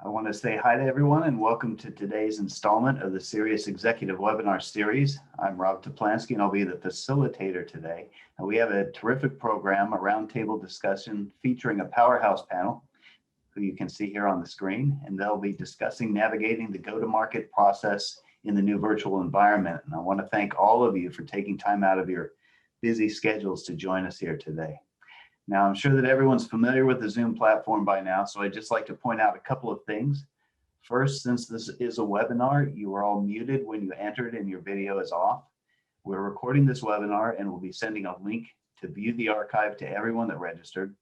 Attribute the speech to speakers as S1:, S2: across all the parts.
S1: I want to say hi to everyone and welcome to today's installment of the SIREAS Executive Webinar Series. I'm Rob Toplansky and I'll be the facilitator today. And we have a terrific program, a roundtable discussion featuring a powerhouse panel, who you can see here on the screen, and they'll be discussing navigating the go-to-market process in the new virtual environment. And I want to thank all of you for taking time out of your busy schedules to join us here today. Now, I'm sure that everyone's familiar with the Zoom platform by now, so I'd just like to point out a couple of things. First, since this is a webinar, you are all muted when you entered and your video is off. We're recording this webinar and we'll be sending a link to view the archive to everyone that registered.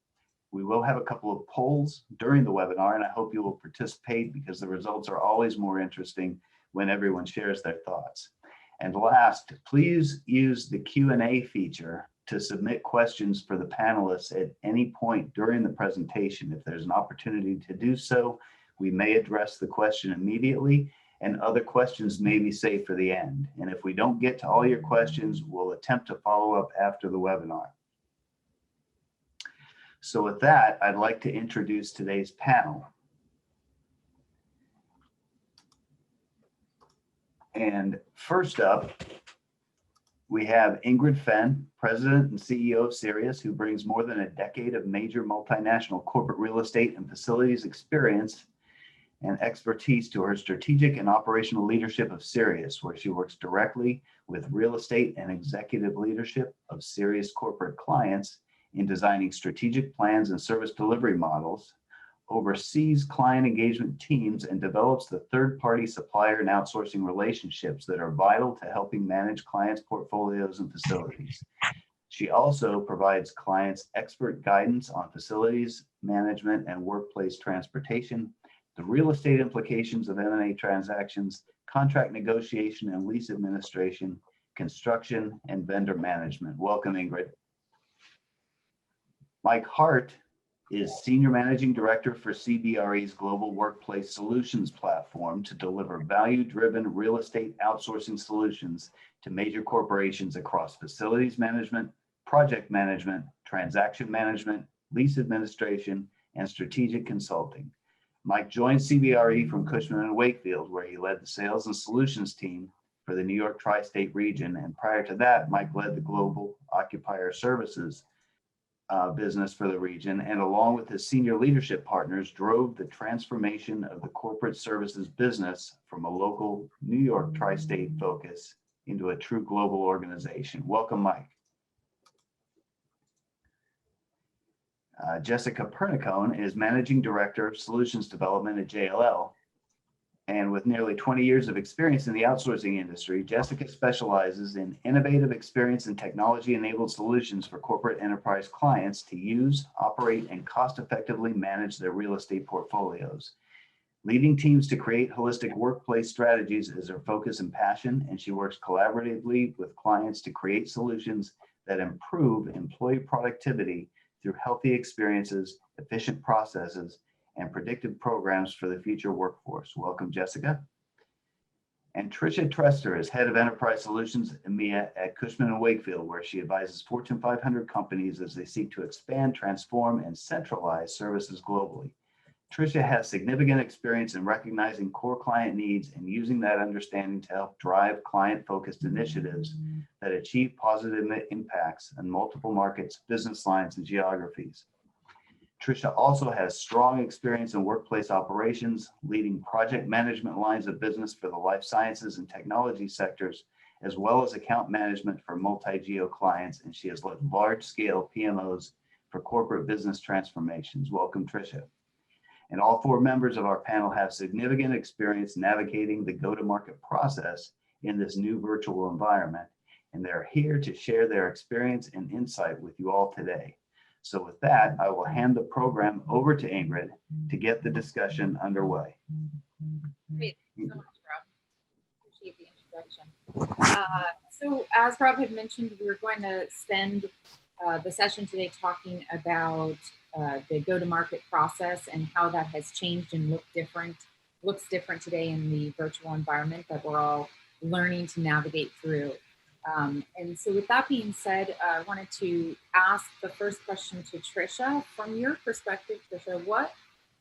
S1: We will have a couple of polls during the webinar, and I hope you will participate because the results are always more interesting when everyone shares their thoughts. And last, please use the Q&A feature to submit questions for the panelists at any point during the presentation. If there's an opportunity to do so, we may address the question immediately, and other questions may be saved for the end. And if we don't get to all your questions, we'll attempt to follow up after the webinar. So with that, I'd like to introduce today's panel. And first up, we have Ingrid Fenn, President and CEO of SIREAS, who brings more than a decade of major multinational corporate real estate and facilities experience and expertise to her strategic and operational leadership of SIREAS, where she works directly with real estate and executive leadership of SIREAS corporate clients in designing strategic plans and service delivery models, oversees client engagement teams, and develops the third-party supplier and outsourcing relationships that are vital to helping manage clients' portfolios and facilities. She also provides clients expert guidance on facilities management and workplace transportation, the real estate implications of M&A transactions, contract negotiation and lease administration, construction, and vendor management. Welcome, Ingrid. Mike Hart is Senior Managing Director for CBRE's Global Workplace Solutions platform to deliver value-driven real estate outsourcing solutions to major corporations across facilities management, project management, transaction management, lease administration, and strategic consulting. Mike joined CBRE from Cushman and Wakefield, where he led the sales and solutions team for the New York tri-state region. And prior to that, Mike led the global occupier services business for the region, and along with his senior leadership partners, drove the transformation of the corporate services business from a local New York tri-state focus into a true global organization. Welcome, Mike. Jessica Pernicone is Managing Director of Solutions Development at JLL. And with nearly 20 years of experience in the outsourcing industry, Jessica specializes in innovative experience and technology-enabled solutions for corporate enterprise clients to use, operate, and cost-effectively manage their real estate portfolios. Leading teams to create holistic workplace strategies is her focus and passion, and she works collaboratively with clients to create solutions that improve employee productivity through healthy experiences, efficient processes, and predictive programs for the future workforce. Welcome, Jessica. And Tricia Trester is Head of Enterprise Solutions EMEA at Cushman & Wakefield, where she advises Fortune 500 companies as they seek to expand, transform, and centralize services globally. Tricia has significant experience in recognizing core client needs and using that understanding to help drive client-focused initiatives that achieve positive impacts in multiple markets, business lines, and geographies. Tricia also has strong experience in workplace operations, leading project management lines of business for the life sciences and technology sectors, as well as account management for multi-geo clients, and she has led large-scale PMOs for corporate business transformations. Welcome, Tricia. And all four members of our panel have significant experience navigating the go-to-market process in this new virtual environment, and they're here to share their experience and insight with you all today. So with that, I will hand the program over to Ingrid to get the discussion underway.
S2: Great, thanks so much, Rob. Appreciate the introduction. So as Rob had mentioned, we're going to spend the session today talking about the go-to-market process and how that has changed and looks different today in the virtual environment that we're all learning to navigate through. And so with that being said, I wanted to ask the first question to Tricia. From your perspective, Tricia, what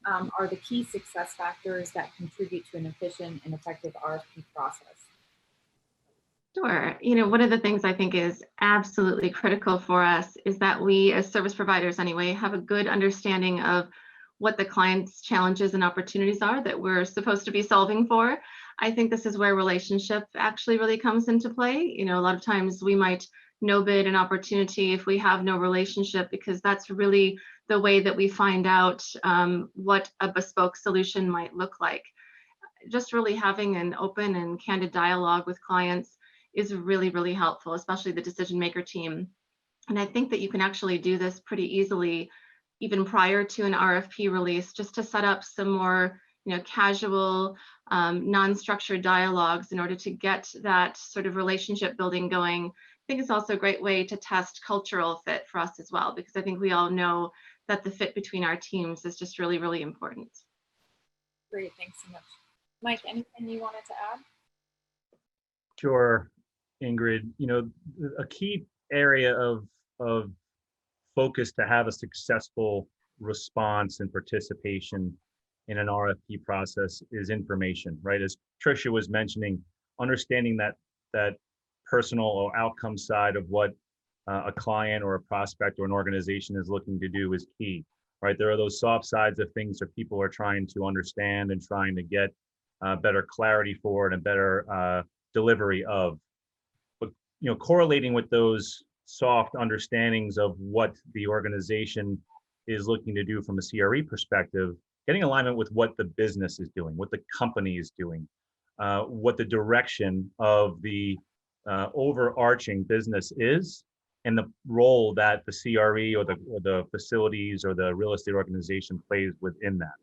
S2: are the key success factors that contribute to an efficient and effective RFP process?
S3: Sure. One of the things I think is absolutely critical for us is that we, as service providers anyway, have a good understanding of what the client's challenges and opportunities are that we're supposed to be solving for. I think this is where relationship actually really comes into play. A lot of times we might no bid an opportunity if we have no relationship, because that's really the way that we find out what a bespoke solution might look like. Just really having an open and candid dialogue with clients is really, really helpful, especially the decision maker team. And I think that you can actually do this pretty easily, even prior to an RFP release, just to set up some more, casual, non-structured dialogues in order to get that sort of relationship building going. I think it's also a great way to test cultural fit for us as well, because I think we all know that the fit between our teams is just really, really important.
S2: Great, thanks so much. Mike, anything you wanted to add?
S4: Sure, Ingrid. A key area of focus to have a successful response and participation in an RFP process is information, right? As Tricia was mentioning, understanding that personal or outcome side of what a client or a prospect or an organization is looking to do is key, right? There are those soft sides of things that people are trying to understand and trying to get better clarity for and a better delivery of. But correlating with those soft understandings of what the organization is looking to do from a CRE perspective, getting alignment with what the business is doing, what the company is doing, what the direction of the overarching business is, and the role that the CRE or the facilities or the real estate organization plays within that.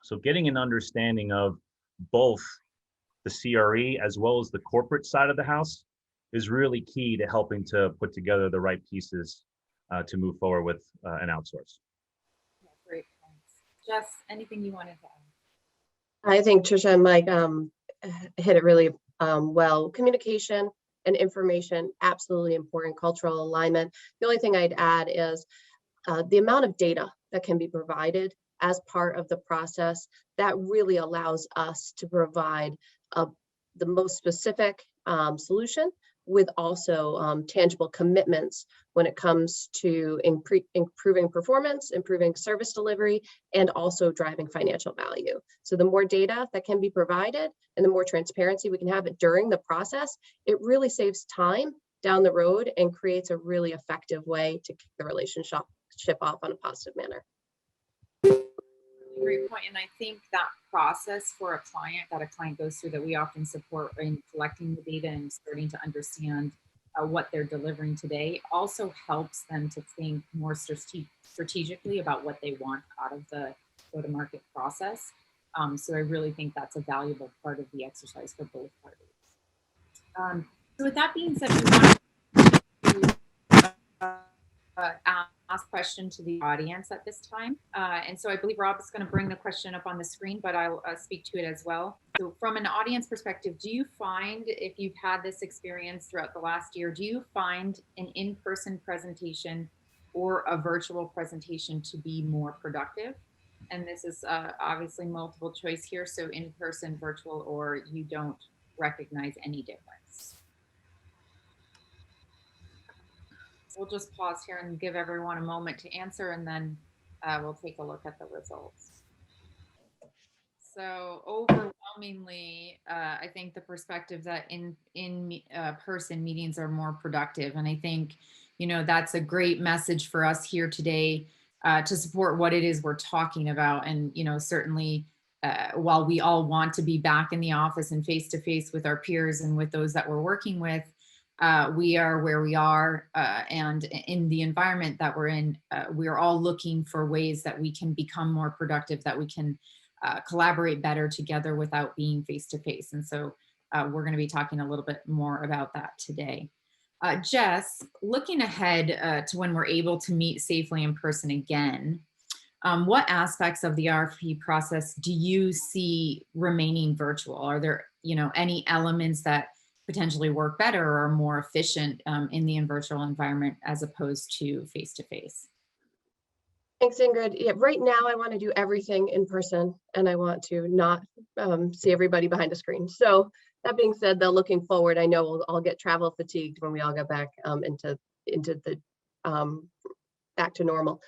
S4: So getting an understanding of both the CRE as well as the corporate side of the house is really key to helping to put together the right pieces to move forward with an outsource.
S2: Yeah, great, thanks. Jess, anything you wanted to add?
S5: I think Tricia and Mike hit it really well. Communication and information, absolutely important. Cultural alignment. The only thing I'd add is the amount of data that can be provided as part of the process that really allows us to provide the most specific solution with also tangible commitments when it comes to improving performance, improving service delivery, and also driving financial value. So the more data that can be provided and the more transparency we can have it during the process, it really saves time down the road and creates a really effective way to kick the relationship off on a positive manner.
S2: Great point. And I think that process for a client goes through, that we often support in collecting the data and starting to understand what they're delivering today, also helps them to think more strategically about what they want out of the go-to-market process. So I really think that's a valuable part of the exercise for both parties. So with that being said, we want to ask question to the audience at this time. And so I believe Rob is going to bring the question up on the screen, but I'll speak to it as well. So from an audience perspective, do you find, if you've had this experience throughout the last year, do you find an in-person presentation or a virtual presentation to be more productive? And this is obviously multiple choice here. So in-person, virtual, or you don't recognize any difference. We'll just pause here and give everyone a moment to answer, and then we'll take a look at the results. So overwhelmingly, I think the perspective that in-person meetings are more productive. And I think, that's a great message for us here today to support what it is we're talking about. And, certainly while we all want to be back in the office and face-to-face with our peers and with those that we're working with, we are where we are, and in the environment that we're in, we're all looking for ways that we can become more productive, that we can collaborate better together without being face-to-face. And so we're going to be talking a little bit more about that today. Jess, looking ahead to when we're able to meet safely in person again, what aspects of the RFP process do you see remaining virtual? Are there, any elements that potentially work better or are more efficient in the virtual environment as opposed to face-to-face?
S5: Thanks, Ingrid. Yeah, right now I want to do everything in person and I want to not see everybody behind a screen. So that being said, though, looking forward, I know we'll all get travel fatigued when we all get back into the back to normal.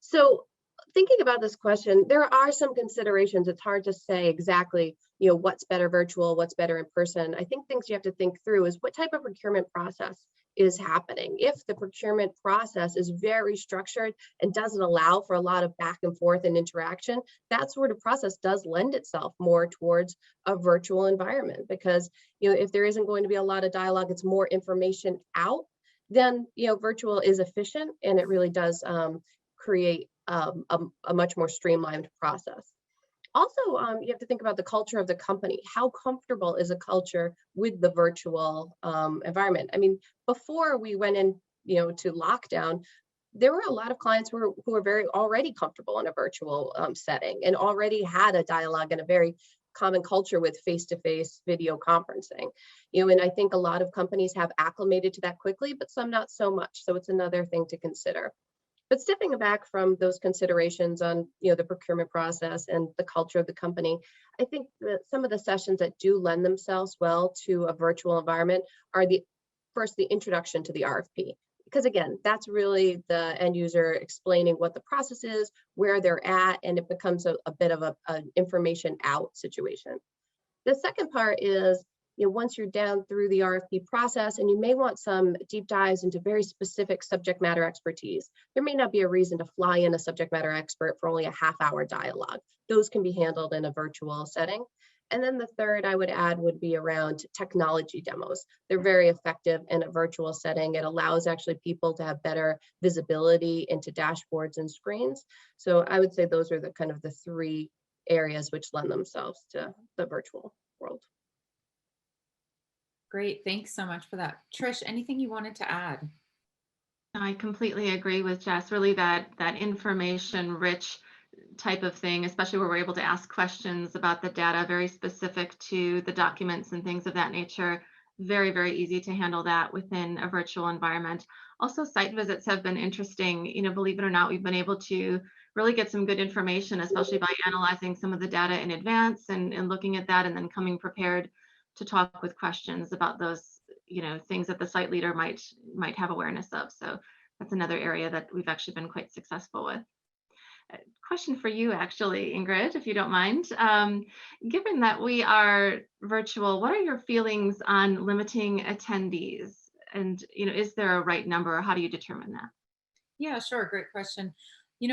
S5: So thinking about this question, there are some considerations. It's hard to say exactly, what's better virtual, what's better in person. I think things you have to think through is what type of procurement process is happening. If the procurement process is very structured and doesn't allow for a lot of back and forth and interaction, that sort of process does lend itself more towards a virtual environment, because if there isn't going to be a lot of dialogue, it's more information out, then virtual is efficient and it really does create a much more streamlined process. Also, you have to think about the culture of the company. How comfortable is a culture with the virtual environment? I mean, before we went in, to lockdown, there were a lot of clients who were very already comfortable in a virtual setting and already had a dialogue and a very common culture with face-to-face video conferencing. And I think a lot of companies have acclimated to that quickly, but some not so much. So it's another thing to consider. But stepping back from those considerations on the procurement process and the culture of the company, I think that some of the sessions that do lend themselves well to a virtual environment are the introduction to the RFP. Because again, that's really the end user explaining what the process is, where they're at, and it becomes a bit of an information out situation. The second part is, once you're down through the RFP process and you may want some deep dives into very specific subject matter expertise, there may not be a reason to fly in a subject matter expert for only a half-hour dialogue. Those can be handled in a virtual setting. And then the third I would add would be around technology demos. They're very effective in a virtual setting. It allows actually people to have better visibility into dashboards and screens. So I would say those are the kind of the three areas which lend themselves to the virtual world.
S2: Great, thanks so much for that. Trish, anything you wanted to add?
S3: I completely agree with Jess. Really that information rich type of thing, especially where we're able to ask questions about the data very specific to the documents and things of that nature. Very, very easy to handle that within a virtual environment. Also, site visits have been interesting. Believe it or not, we've been able to really get some good information, especially by analyzing some of the data in advance and looking at that and then coming prepared to talk with questions about those, things that the site leader might have awareness of. So that's another area that we've actually been quite successful with. Question for you, actually, Ingrid, if you don't mind. Given that we are virtual, what are your feelings on limiting attendees? And, is there a right number, or how do you determine that?
S2: Yeah, sure. Great question.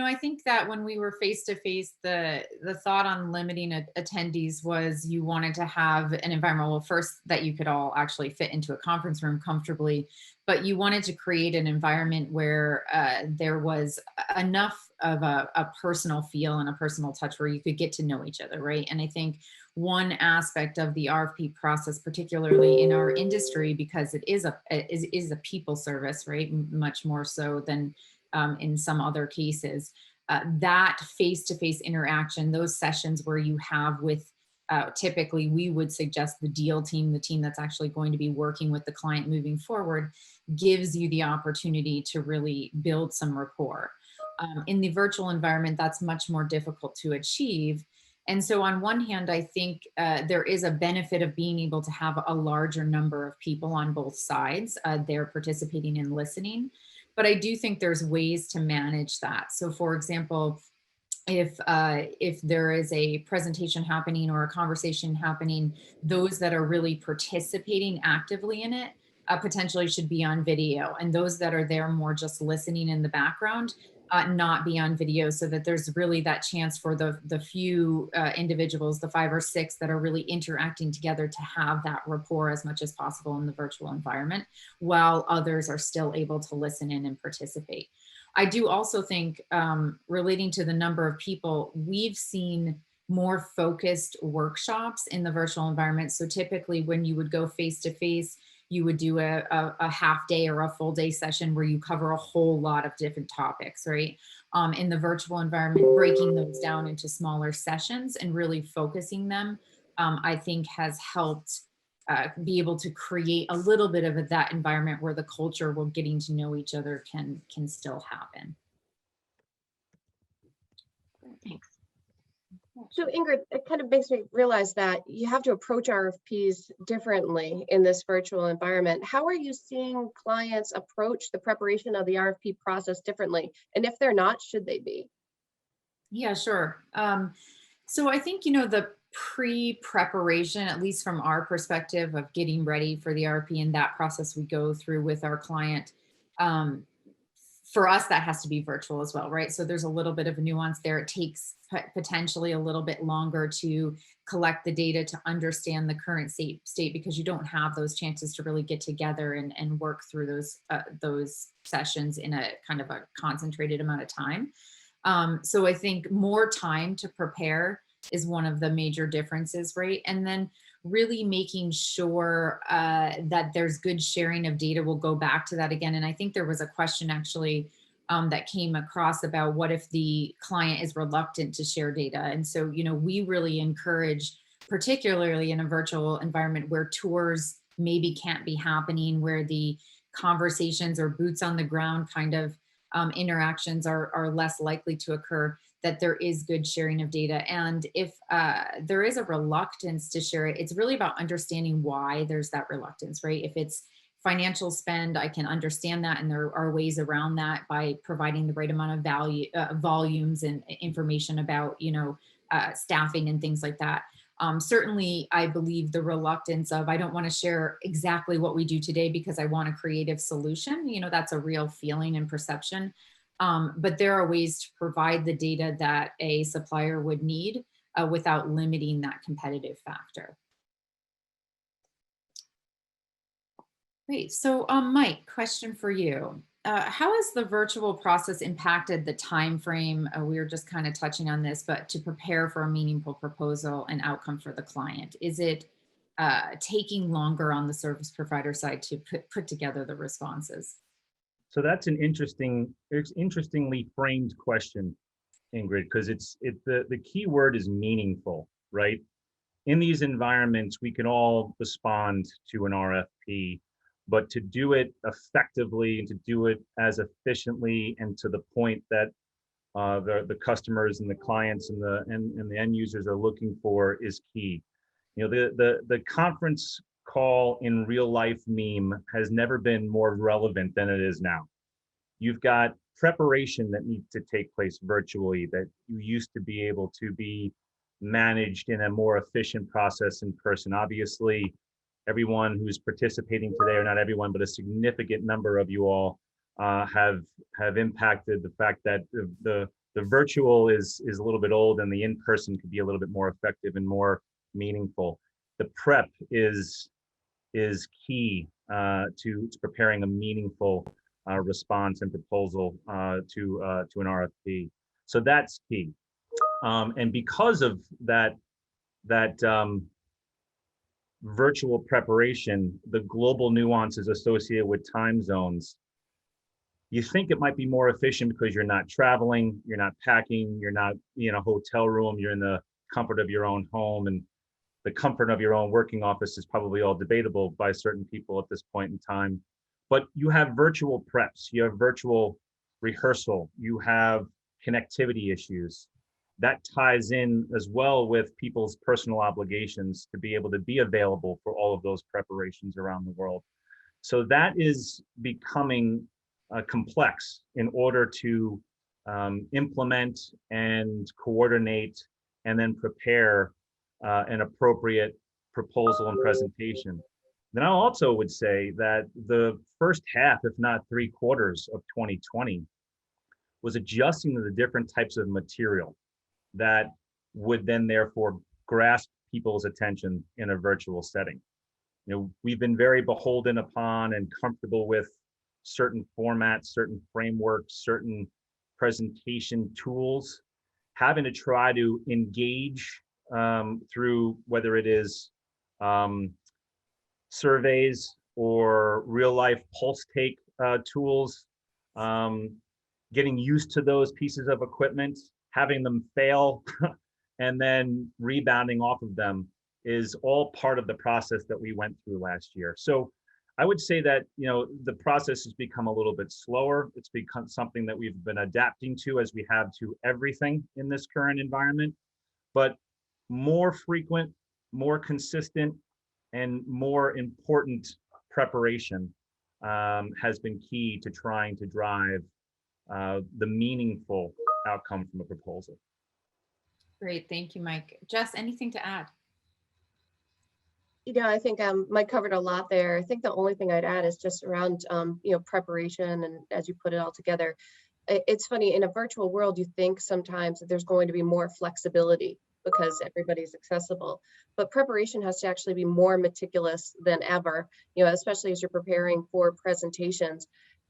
S2: I think that when we were face to face, the thought on limiting attendees was you wanted to have an environment, well, first that you could all actually fit into a conference room comfortably, but you wanted to create an environment where there was enough of a personal feel and a personal touch where you could get to know each other, right? And I think one aspect of the RFP process, particularly in our industry, because it is a people service, right? Much more so than in some other cases, that face-to-face interaction, those sessions where you have with, typically we would suggest the deal team, the team that's actually going to be working with the client moving forward, gives you the opportunity to really build some rapport. In the virtual environment, that's much more difficult to achieve. And so on one hand, I think there is a benefit of being able to have a larger number of people on both sides. They're participating and listening. But I do think there's ways to manage that. So for example, if there is a presentation happening or a conversation happening, those that are really participating actively in it potentially should be on video. And those that are there more just listening in the background, not be on video, so that there's really that chance for the few individuals, the 5 or 6 that are really interacting together, to have that rapport as much as possible in the virtual environment, while others are still able to listen in and participate. I do also think, relating to the number of people, we've seen more focused workshops in the virtual environment. So typically when you would go face to face, you would do a half day or a full day session where you cover a whole lot of different topics, right? In the virtual environment, breaking those down into smaller sessions and really focusing them, I think has helped be able to create a little bit of that environment where the culture, where getting to know each other can still happen.
S5: So Ingrid, it kind of makes me realize that you have to approach RFPs differently in this virtual environment. How are you seeing clients approach the preparation of the RFP process differently? And if they're not, should they be?
S2: Yeah, sure. So I think, the pre-preparation, at least from our perspective of getting ready for the RFP and that process we go through with our client, um, for us, that has to be virtual as well, right? So there's a little bit of a nuance there. It takes potentially a little bit longer to collect the data to understand the current state because you don't have those chances to really get together and work through those sessions in a kind of a concentrated amount of time. So I think more time to prepare is one of the major differences, right? And then really making sure that there's good sharing of data. We'll go back to that again. And I think there was a question actually that came across about what if the client is reluctant to share data. And so, we really encourage, particularly in a virtual environment where tours maybe can't be happening, where the conversations or boots on the ground kind of interactions are less likely to occur, that there is good sharing of data. And if there is a reluctance to share it, it's really about understanding why there's that reluctance, right? If it's financial spend, I can understand that. And there are ways around that by providing the right amount of volumes and information about, staffing and things like that. Certainly, I believe the reluctance of, I don't want to share exactly what we do today because I want a creative solution. That's a real feeling and perception. But there are ways to provide the data that a supplier would need without limiting that competitive factor. Great. So Mike, question for you. How has the virtual process impacted the time frame? We were just kind of touching on this, but to prepare for a meaningful proposal and outcome for the client? Is it taking longer on the service provider side to put together the responses?
S4: So that's an interestingly framed question, Ingrid, because the key word is meaningful, right? In these environments, we can all respond to an RFP, but to do it effectively and to do it as efficiently and to the point that the customers and the clients and the end users are looking for is key. The conference call in real life meme has never been more relevant than it is now. You've got preparation that needs to take place virtually that you used to be able to be managed in a more efficient process in person. Obviously, everyone who's participating today, or not everyone, but a significant number of you all have impacted the fact that the virtual is a little bit old and the in-person could be a little bit more effective and more meaningful. The prep is key to preparing a meaningful response and proposal to an RFP. So that's key. And because of that virtual preparation, the global nuances associated with time zones, you think it might be more efficient because you're not traveling, you're not packing, you're not in a hotel room, you're in the comfort of your own home, and the comfort of your own working office is probably all debatable by certain people at this point in time. But you have virtual preps, you have virtual rehearsal, you have connectivity issues. That ties in as well with people's personal obligations to be able to be available for all of those preparations around the world. So that is becoming complex in order to implement and coordinate and then prepare an appropriate proposal and presentation. Then I also would say that the first half, if not 3/4 of 2020, was adjusting to the different types of material that would then therefore grasp people's attention in a virtual setting. We've been very beholden upon and comfortable with certain formats, certain frameworks, certain presentation tools, having to try to engage through whether it is surveys or real life pulse take tools, getting used to those pieces of equipment, having them fail and then rebounding off of them is all part of the process that we went through last year. So I would say that, the process has become a little bit slower. It's become something that we've been adapting to as we have to everything in this current environment. but more frequent, more consistent, and more important preparation has been key to trying to drive the meaningful outcome from a proposal.
S2: Great, thank you, Mike. Jess, anything to add?
S5: You know, I think Mike covered a lot there. I think the only thing I'd add is just around, you know, preparation, and as you put it all together. It's funny, in a virtual world, you think sometimes that there's going to be more flexibility because everybody's accessible, but preparation has to actually be more meticulous than ever, you know, especially as you're preparing for presentations.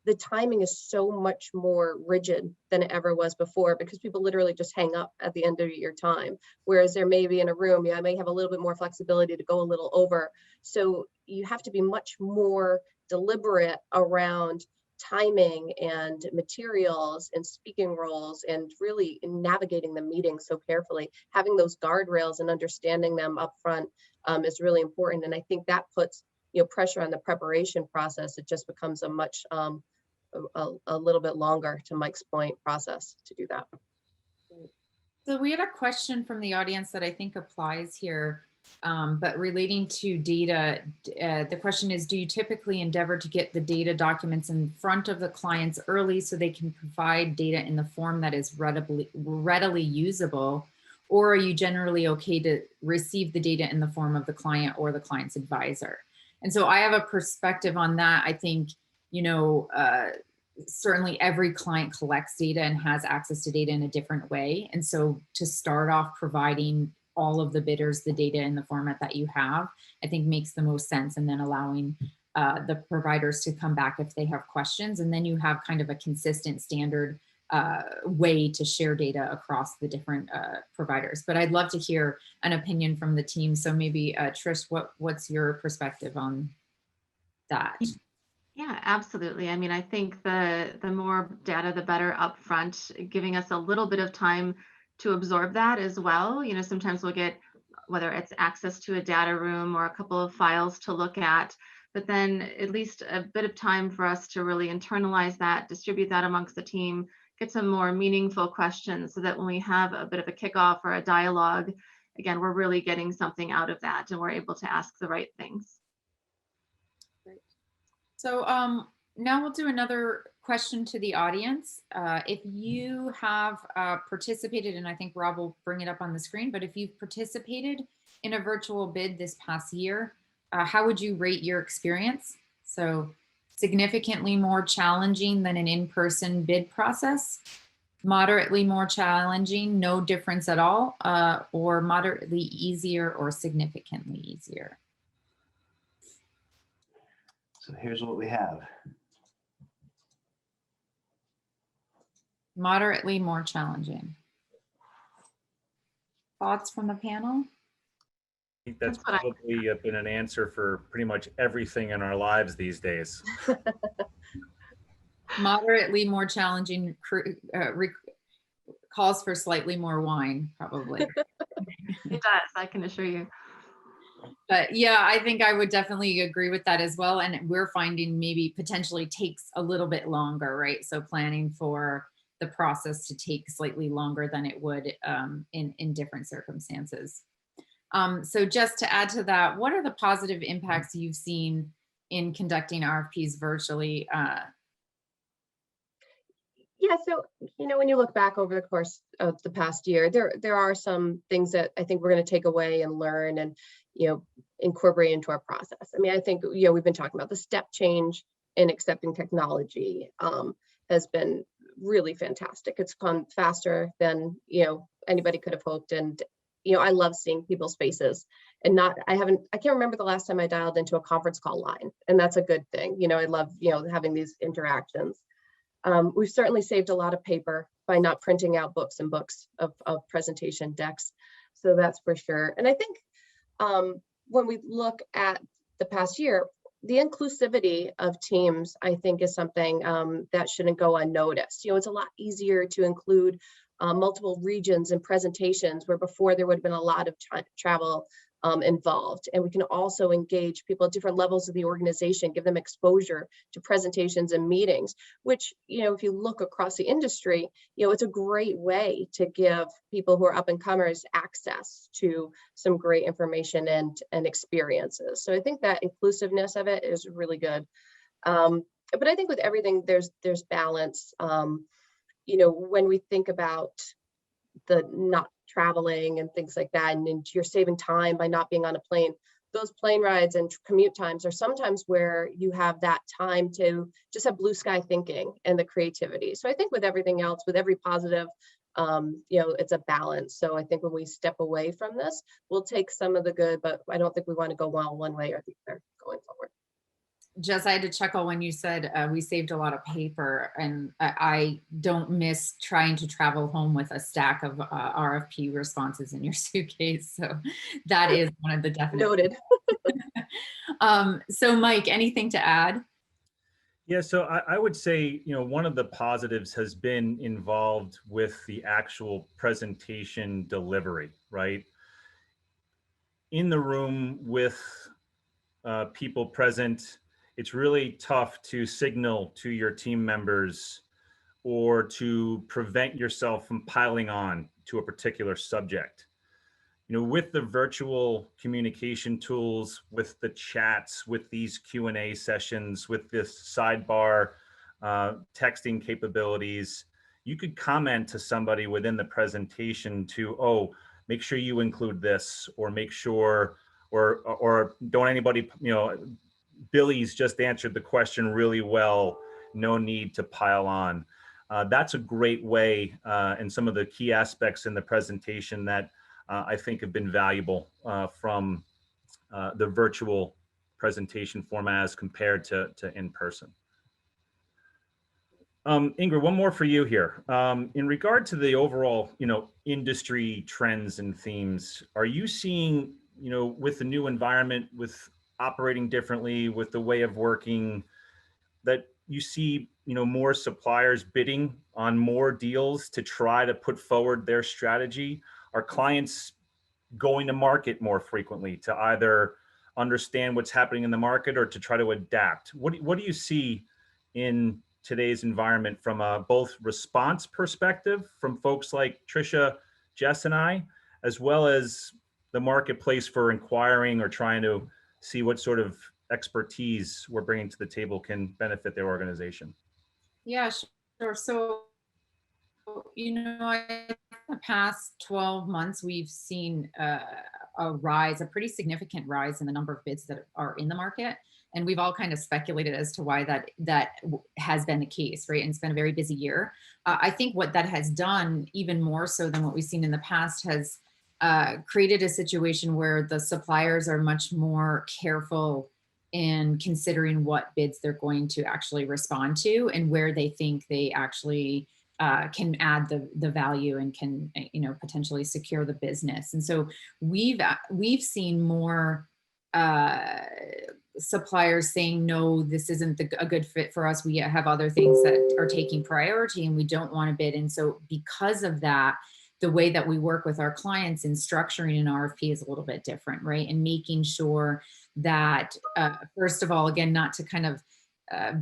S5: The timing is so much more rigid than it ever was before, because people literally just hang up at the end of your time. Whereas there may be in a room, yeah, I may have a little bit more flexibility to go a little over. So you have to be much more deliberate around timing and materials and speaking roles, and really navigating the meeting so carefully. Having those guardrails and understanding them up front is really important. And I think that puts, you know, pressure on the preparation process. It just becomes a much a little bit longer, to Mike's point, process to do that.
S2: So we had a question from the audience that I think applies here, but relating to data. The question is, do you typically endeavor to get the data documents in front of the clients early so they can provide data in the form that is readily usable? Or are you generally okay to receive the data in the form of the client or the client's advisor? And so I have a perspective on that. I think, you know, certainly every client collects data and has access to data in a different way. And so to start off providing all of the bidders the data in the format that you have, I think makes the most sense. And then allowing the providers to come back if they have questions. And then you have kind of a consistent standard way to share data across the different providers. But I'd love to hear an opinion from the team. So maybe Trish, what's your perspective on that?
S3: Yeah, absolutely. I mean, I think the more data, the better upfront, giving us a little bit of time to absorb that as well. You know, sometimes we'll get, whether it's access to a data room or a couple of files to look at, but then at least a bit of time for us to really internalize that, distribute that amongst the team, get some more meaningful questions, so that when we have a bit of a kickoff or a dialogue, again, we're really getting something out of that and we're able to ask the right things.
S2: So now we'll do another question to the audience. If you have participated, and I think Rob will bring it up on the screen, but if you've participated in a virtual bid this past year, how would you rate your experience? So significantly more challenging than an in-person bid process, moderately more challenging, no difference at all, or moderately easier or significantly easier?
S1: So here's what we have.
S2: Moderately more challenging. Thoughts from the panel?
S4: I think that's probably been an answer for pretty much everything in our lives these days.
S2: Moderately more challenging calls for slightly more wine, probably.
S3: It does, I can assure you.
S2: But yeah, I think I would definitely agree with that as well. And we're finding maybe potentially takes a little bit longer, right? So planning for the process to take slightly longer than it would in different circumstances. So just to add to that, what are the positive impacts you've seen in conducting RFPs virtually?
S5: Yeah, so, you know, when you look back over the course of the past year, there are some things that I think we're going to take away and learn and, you know, incorporate into our process. I mean, I think, you know, we've been talking about the step change in accepting technology has been really fantastic. It's gone faster than, you know, anybody could have hoped. And, you know, I love seeing people's faces and I can't remember the last time I dialed into a conference call line, and that's a good thing. You know, I love, you know, having these interactions. We've certainly saved a lot of paper by not printing out books and books of presentation decks. So that's for sure. And I think when we look at the past year, the inclusivity of teams, I think, is something that shouldn't go unnoticed. You know, it's a lot easier to include multiple regions and presentations, where before there would have been a lot of travel involved. And we can also engage people at different levels of the organization, give them exposure to presentations and meetings, which, if you look across the industry, it's a great way to give people who are up and comers access to some great information and experiences. So I think that inclusiveness of it is really good. But I think with everything, there's balance. When we think about the not traveling and things like that, and you're saving time by not being on a plane, those plane rides and commute times are sometimes where you have that time to just have blue sky thinking and the creativity. So I think with everything else, with every positive, it's a balance. So I think when we step away from this, we'll take some of the good, but I don't think we want to go one way or the other going forward.
S2: Jess, I had to chuckle when you said we saved a lot of paper, and I don't miss trying to travel home with a stack of RFP responses in your suitcase. So that is one of the definite.
S5: Noted.
S2: So Mike, anything to add?
S4: Yeah, so I would say, one of the positives has been involved with the actual presentation delivery, right? In the room with people present, it's really tough to signal to your team members or to prevent yourself from piling on to a particular subject. With the virtual communication tools, with the chats, with these Q&A sessions, with this sidebar texting capabilities, you could comment to somebody within the presentation to, oh, make sure you include this, or make sure, or don't anybody, Billy's just answered the question really well. No need to pile on. That's a great way, and some of the key aspects in the presentation that I think have been valuable from the virtual presentation format as compared to in person. Ingrid, one more for you here. In regard to the overall, industry trends and themes, are you seeing, with the new environment, with operating differently, with the way of working, that you see, more suppliers bidding on more deals to try to put forward their strategy? Are clients going to market more frequently to either understand what's happening in the market or to try to adapt? What do you see in today's environment from a both response perspective from folks like Tricia, Jess, and I, as well as the marketplace for inquiring or trying to see what sort of expertise we're bringing to the table can benefit their organization?
S2: Yeah, sure. So, in the past 12 months, we've seen a pretty significant rise in the number of bids that are in the market. And we've all kind of speculated as to why that has been the case, right? And it's been a very busy year. I think what that has done, even more so than what we've seen in the past, has created a situation where the suppliers are much more careful in considering what bids they're going to actually respond to and where they think they actually can add the value and can potentially secure the business. And so we've seen more suppliers saying, no, this isn't a good fit for us. We have other things that are taking priority and we don't want to bid. And so because of that, the way that we work with our clients in structuring an RFP is a little bit different, right? And making sure that, first of all, again, not to kind of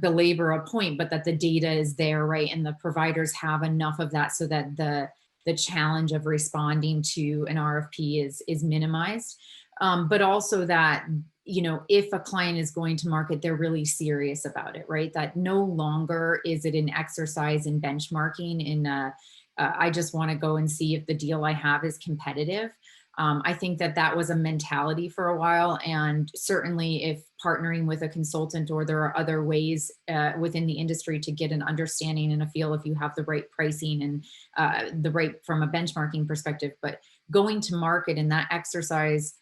S2: belabor a point, but that the data is there, right? And the providers have enough of that so that the challenge of responding to an RFP is minimized. But also that, if a client is going to market, they're really serious about it, right? That no longer is it an exercise in benchmarking in I just want to go and see if the deal I have is competitive. I think that was a mentality for a while. And certainly if partnering with a consultant or there are other ways within the industry to get an understanding and a feel if you have the right pricing and the right from a benchmarking perspective, but going to market in that exercise,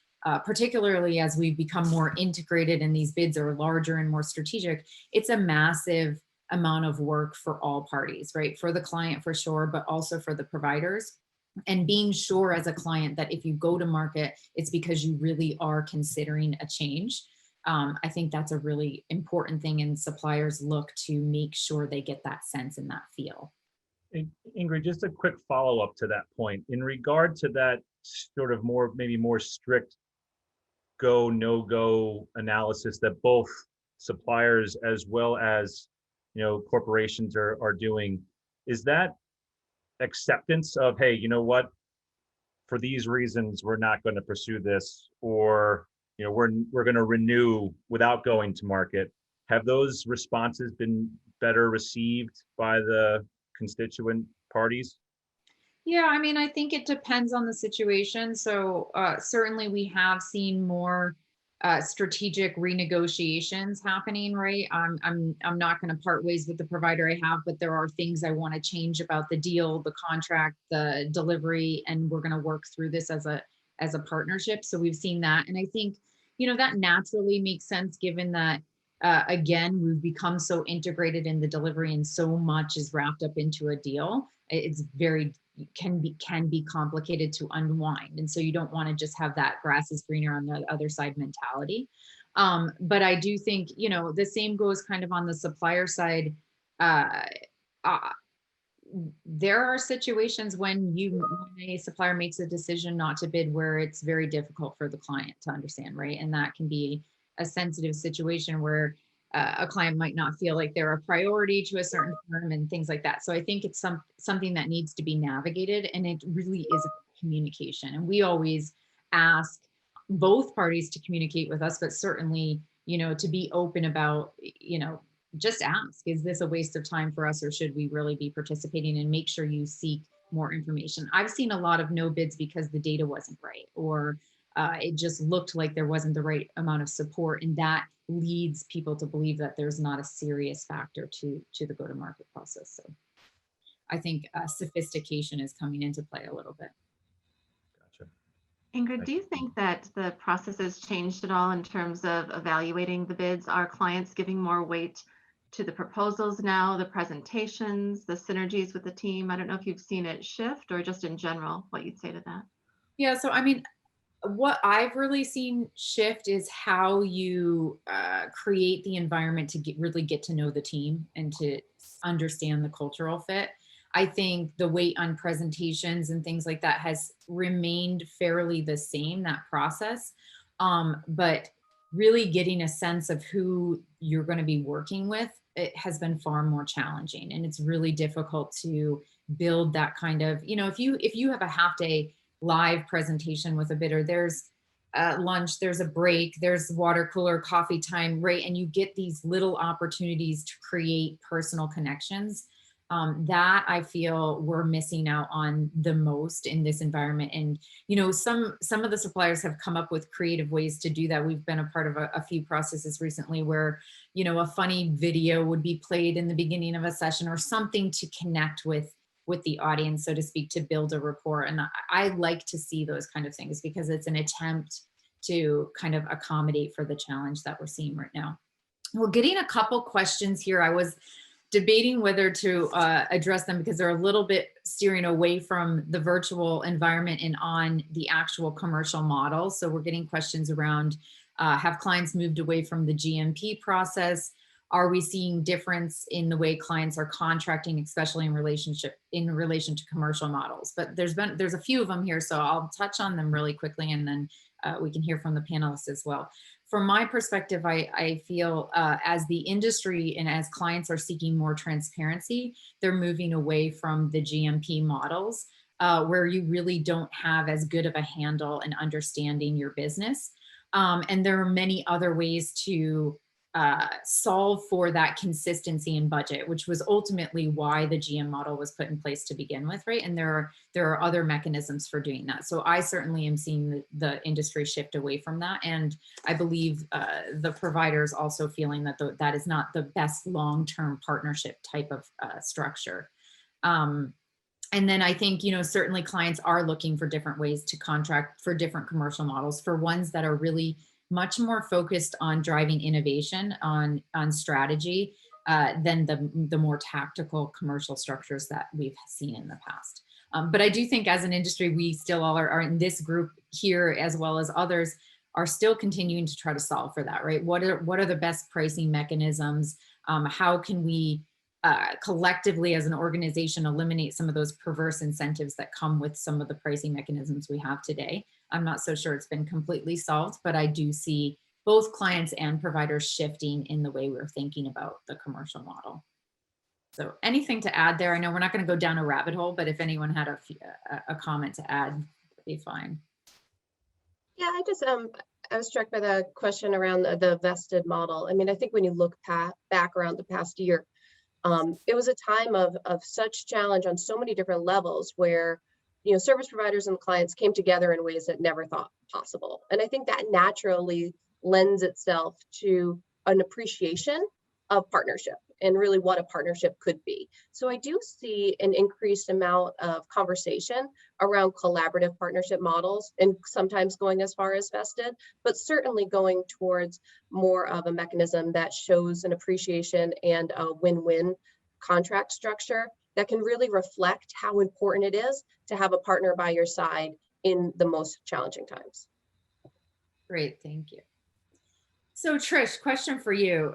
S2: particularly as we become more integrated and these bids are larger and more strategic, it's a massive amount of work for all parties, right? For the client for sure, but also for the providers. And being sure as a client that if you go to market, it's because you really are considering a change. I think that's a really important thing, and suppliers look to make sure they get that sense and that feel.
S4: Ingrid, just a quick follow-up to that point. In regard to that sort of maybe more strict go, no-go analysis that both suppliers as well as, corporations are doing. Is that acceptance of, hey, you know what, for these reasons, we're not going to pursue this, or, we're going to renew without going to market? Have those responses been better received by the constituent parties?
S2: Yeah, I mean, I think it depends on the situation. So certainly we have seen more strategic renegotiations happening, right? I'm not going to part ways with the provider I have, but there are things I want to change about the deal, the contract, the delivery, and we're going to work through this as a partnership. So we've seen that, and I think that naturally makes sense given that again, we've become so integrated in the delivery, and so much is wrapped up into a deal. It's very can be complicated to unwind, and so you don't want to just have that grass is greener on the other side mentality. But I do think the same goes kind of on the supplier side. uh, uh, there are situations when a supplier makes a decision not to bid where it's very difficult for the client to understand, right? And that can be a sensitive situation where a client might not feel like they're a priority to a certain firm and things like that. So I think it's something that needs to be navigated, and it really is communication. And we always ask both parties to communicate with us, but certainly, to be open about, just ask, is this a waste of time for us, or should we really be participating? And make sure you seek more information. I've seen a lot of no bids because the data wasn't right, or it just looked like there wasn't the right amount of support, and that leads people to believe that there's not a serious factor to the go-to-market process. So I think sophistication is coming into play a little bit.
S4: Gotcha.
S3: Ingrid, do you think that the process has changed at all in terms of evaluating the bids? Are clients giving more weight to the proposals now, the presentations, the synergies with the team? I don't know if you've seen it shift, or just in general, what you'd say to that.
S2: Yeah, so I mean, what I've really seen shift is how you create the environment to really get to know the team and to understand the cultural fit. I think the weight on presentations and things like that has remained fairly the same, that process. But really getting a sense of who you're going to be working with, it has been far more challenging. And it's really difficult to build that kind of, if you have a half day live presentation with a bidder, there's lunch, there's a break, there's water cooler, coffee time, right? And you get these little opportunities to create personal connections that I feel we're missing out on the most in this environment. And some of the suppliers have come up with creative ways to do that. We've been a part of a few processes recently where a funny video would be played in the beginning of a session, or something to connect with the audience, so to speak, to build a rapport. And I like to see those kind of things because it's an attempt to kind of accommodate for the challenge that we're seeing right now. We're getting a couple questions here. I was debating whether to address them because they're a little bit steering away from the virtual environment and on the actual commercial model. So we're getting questions around, have clients moved away from the GMP process? Are we seeing difference in the way clients are contracting, especially in relation to commercial models? But there's a few of them here, so I'll touch on them really quickly, and then we can hear from the panelists as well. From my perspective, I feel as the industry and as clients are seeking more transparency, they're moving away from the GMP models where you really don't have as good of a handle and understanding your business. And there are many other ways to solve for that consistency in budget, which was ultimately why the GM model was put in place to begin with, right? And there are other mechanisms for doing that. So I certainly am seeing the industry shift away from that. And I believe the providers also feeling that that is not the best long-term partnership type of structure. And then I think, certainly clients are looking for different ways to contract for different commercial models, for ones that are really much more focused on driving innovation, on strategy, than the more tactical commercial structures that we've seen in the past. But I do think as an industry, we still all are in this group here, as well as others, are still continuing to try to solve for that, right? What are the best pricing mechanisms? How can we collectively as an organization eliminate some of those perverse incentives that come with some of the pricing mechanisms we have today? I'm not so sure it's been completely solved, but I do see both clients and providers shifting in the way we're thinking about the commercial model. So anything to add there? I know we're not going to go down a rabbit hole, but if anyone had a comment to add, that'd be fine.
S5: Yeah, I was struck by the question around the vested model. I mean, I think when you look back around the past year, it was a time of such challenge on so many different levels where, service providers and clients came together in ways that never thought possible. And I think that naturally lends itself to an appreciation of partnership and really what a partnership could be. So I do see an increased amount of conversation around collaborative partnership models, and sometimes going as far as vested, but certainly going towards more of a mechanism that shows an appreciation and a win-win contract structure that can really reflect how important it is to have a partner by your side in the most challenging times.
S2: Great, thank you. So Trish, question for you.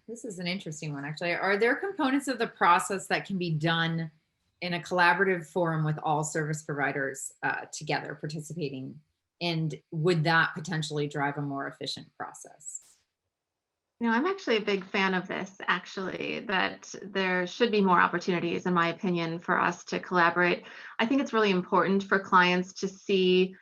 S2: This is an interesting one, actually. Are there components of the process that can be done in a collaborative forum with all service providers together participating? And would that potentially drive a more efficient process?
S3: I'm actually a big fan of this, actually, that there should be more opportunities, in my opinion, for us to collaborate. I think it's really important for clients to see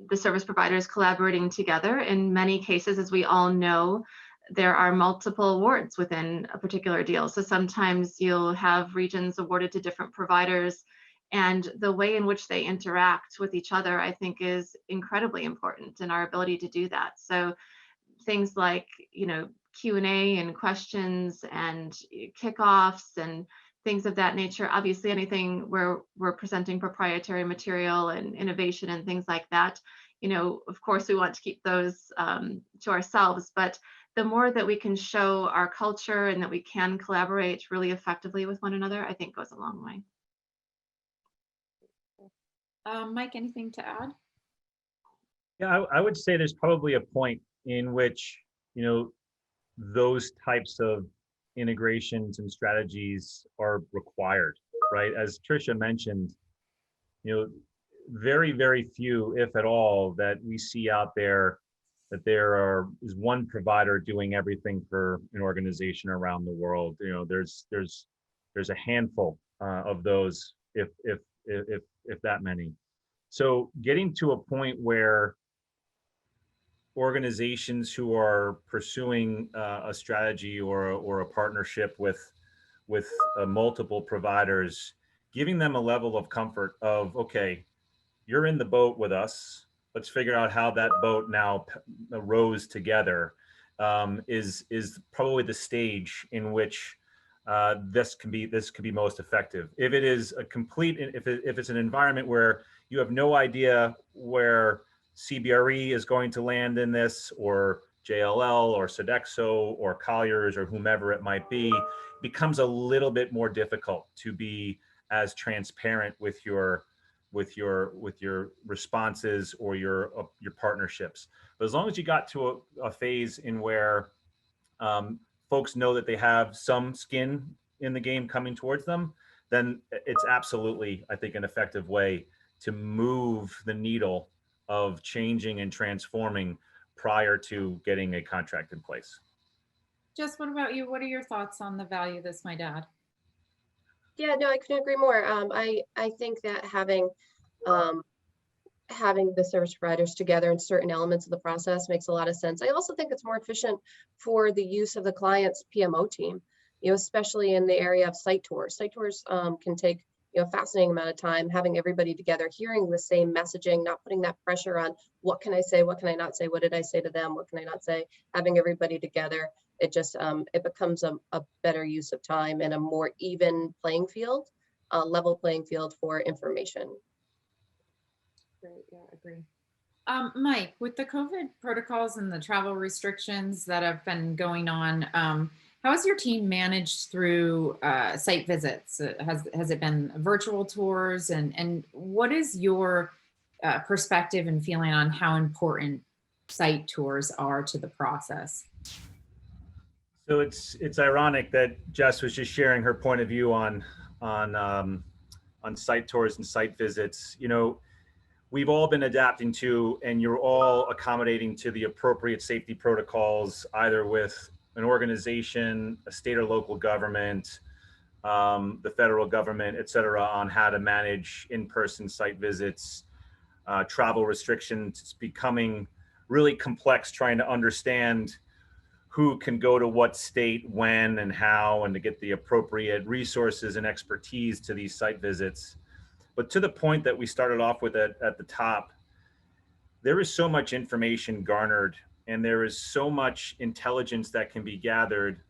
S3: the service providers collaborating together. In many cases, as we all know, there are multiple awards within a particular deal. So sometimes you'll have regions awarded to different providers, and the way in which they interact with each other, I think, is incredibly important in our ability to do that. So things like, Q&A and questions and kickoffs and things of that nature. Obviously, anything where we're presenting proprietary material and innovation and things like that, of course, we want to keep those to ourselves. But the more that we can show our culture and that we can collaborate really effectively with one another, I think goes a long way.
S2: Mike, anything to add?
S4: Yeah, I would say there's probably a point in which, those types of integrations and strategies are required, right? As Tricia mentioned, very, very few, if at all, that we see out there that is one provider doing everything for an organization around the world. There's a handful of those, if that many. So getting to a point where organizations who are pursuing a strategy or a partnership with multiple providers, giving them a level of comfort of, okay, you're in the boat with us. Let's figure out how that boat now rows together, is probably the stage in which this can be most effective. If it is a complete, if it's an environment where you have no idea where CBRE is going to land in this, or JLL or Sodexo or Colliers or whomever it might be, becomes a little bit more difficult to be as transparent with your responses or your partnerships. But as long as you got to a phase in where folks know that they have some skin in the game coming towards them, then it's absolutely, I think, an effective way to move the needle of changing and transforming prior to getting a contract in place.
S2: Jess, what about you? What are your thoughts on the value of this might add?
S5: Yeah, no, I couldn't agree more. I think that having the service providers together in certain elements of the process makes a lot of sense. I also think it's more efficient for the use of the client's PMO team, especially in the area of site tours. Site tours can take a fascinating amount of time, having everybody together, hearing the same messaging, not putting that pressure on what can I say, what can I not say, what did I say to them, what can I not say, having everybody together. It just, it becomes a better use of time and a more even playing field, level playing field for information.
S2: Great, yeah, I agree. Mike, with the COVID protocols and the travel restrictions that have been going on, how has your team managed through site visits? Has it been virtual tours? And what is your perspective and feeling on how important site tours are to the process?
S4: So it's ironic that Jess was just sharing her point of view on site tours and site visits. we've all been adapting to, and you're all accommodating to the appropriate safety protocols, either with an organization, a state or local government, the federal government, et cetera, on how to manage in-person site visits, travel restrictions. It's becoming really complex trying to understand who can go to what state, when and how, and to get the appropriate resources and expertise to these site visits. But to the point that we started off with at the top, there is so much information garnered, and there is so much intelligence that can be gathered,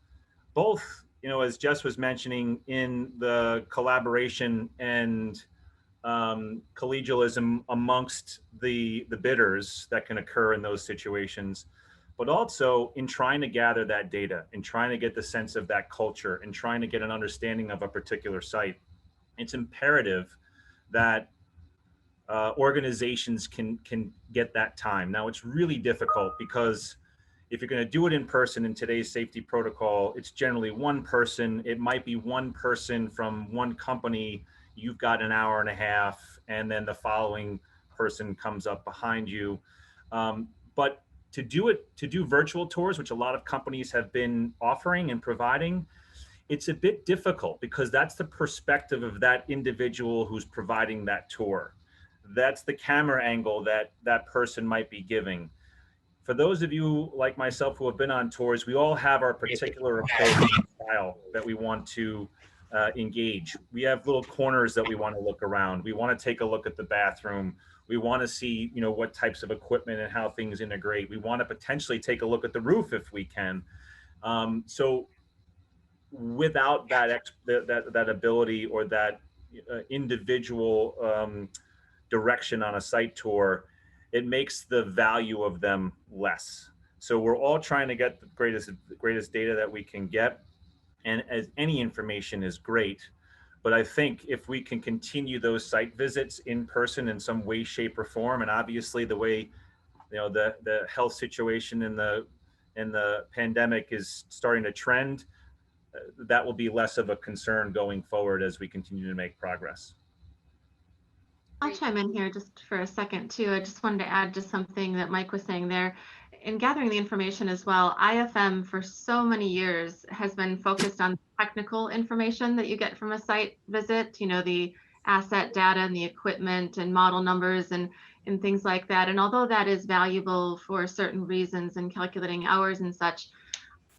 S4: both, you know, as Jess was mentioning, in the collaboration and collegialism amongst the bidders that can occur in those situations, but also in trying to gather that data and trying to get the sense of that culture and trying to get an understanding of a particular site. It's imperative that organizations can get that time. Now, it's really difficult because if you're going to do it in person in today's safety protocol, it's generally one person. It might be one person from one company. You've got an hour and a half, and then the following person comes up behind you. But to do virtual tours, which a lot of companies have been offering and providing, it's a bit difficult because that's the perspective of that individual who's providing that tour. That's the camera angle that that person might be giving. For those of you like myself who have been on tours, we all have our particular approach and style that we want to engage. We have little corners that we want to look around. We want to take a look at the bathroom. We want to see, you know, what types of equipment and how things integrate. We want to potentially take a look at the roof if we can. So without that ability or that individual direction on a site tour, it makes the value of them less. So we're all trying to get the greatest data that we can get, and as any information is great. But I think if we can continue those site visits in person in some way, shape, or form, and obviously the way, you know, the health situation in the pandemic is starting to trend, that will be less of a concern going forward as we continue to make progress.
S3: I'll chime in here just for a second too. I just wanted to add to something that Mike was saying there. In gathering the information as well, IFM for so many years has been focused on technical information that you get from a site visit, you know, the asset data and the equipment and model numbers and things like that. And although that is valuable for certain reasons and calculating hours and such,